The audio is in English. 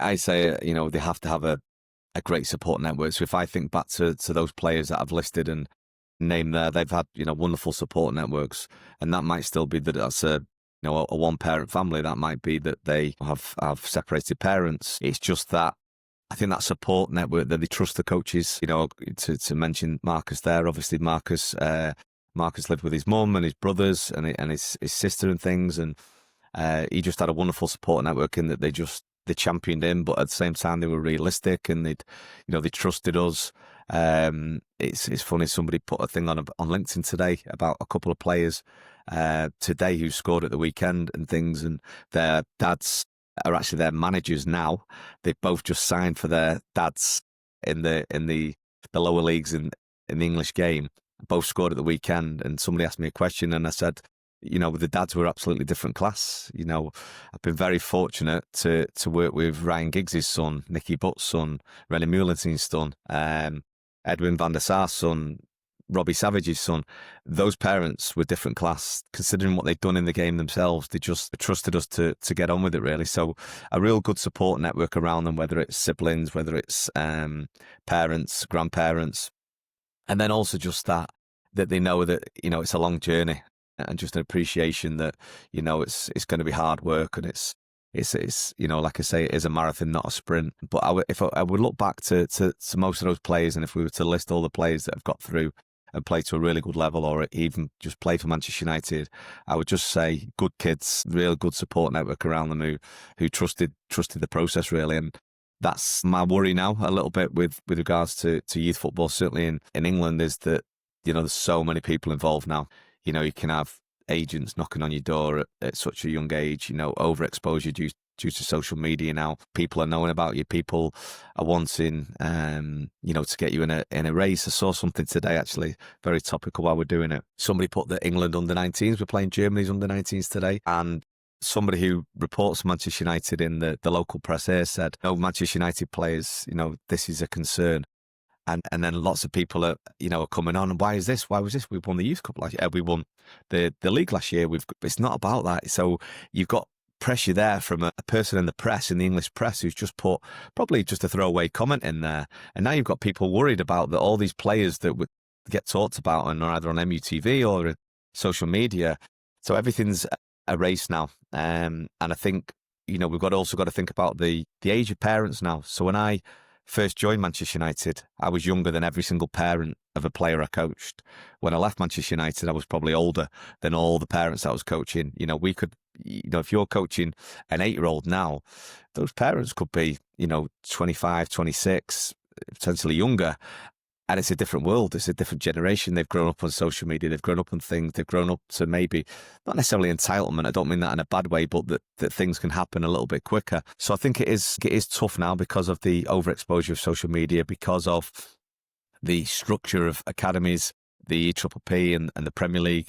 I say, they have to have a great support network. So if I think back to those players that I've listed and named there, they've had, wonderful support networks. And that might still be that that's a one-parent family. That might be that they have separated parents. It's just that I think that support network, that they trust the coaches. To mention Marcus there, obviously Marcus lived with his mum and his brothers and his sister and things, and he just had a wonderful support network in that they championed him, but at the same time they were realistic and they trusted us. It's funny, somebody put a thing on LinkedIn today about a couple of players today who scored at the weekend and things, and their dads are actually their managers now. They both just signed for their dads in the lower leagues in the English game. Both scored at the weekend, and somebody asked me a question, and I said, the dads were absolutely different class. I've been very fortunate to work with Ryan Giggs' son, Nicky Butt's son, René Meulenstein's son, Edwin van der Sar's son, Robbie Savage's son. Those parents were different class, considering what they'd done in the game themselves. They just trusted us to get on with it, really. So a real good support network around them, whether it's siblings, whether it's parents, grandparents, and then also just that they know that it's a long journey, and just an appreciation that it's going to be hard work, and it's like I say, it is a marathon, not a sprint. But if I would look back to most of those players, and if we were to list all the players that have got through and played to a really good level, or even just play for Manchester United, I would just say good kids, real good support network around them who trusted the process, really. And that's my worry now a little bit with regards to youth football, certainly in England, is that there's so many people involved now. You can have agents knocking on your door at such a young age, overexposure due to social media now. People are knowing about you. People are wanting, to get you in a race. I saw something today, actually, very topical while we're doing it. Somebody put that England under-19s were playing Germany's under-19s today, and somebody who reports Manchester United in the local press here said, no, Manchester United players, this is a concern. And then lots of people are coming on. And why is this? Why was this? We won the Youth Cup last year. We won the league last year. It's not about that. So you've got pressure there from a person in the press, in the English press, who's just put probably just a throwaway comment in there. And now you've got people worried about that all these players that would get talked about and are either on MUTV or social media. So everything's a race now. And I think, we've also got to think about the age of parents now. So when I first joined Manchester United, I was younger than every single parent of a player I coached. When I left Manchester United, I was probably older than all the parents I was coaching. We could, if you're coaching an 8-year-old now, those parents could be, 25, 26, potentially younger. And it's a different world. It's a different generation. They've grown up on social media. They've grown up on things. They've grown up to maybe not necessarily entitlement. I don't mean that in a bad way, but that things can happen a little bit quicker. So I think it is tough now because of the overexposure of social media, because of the structure of academies, the EPPP and the Premier League.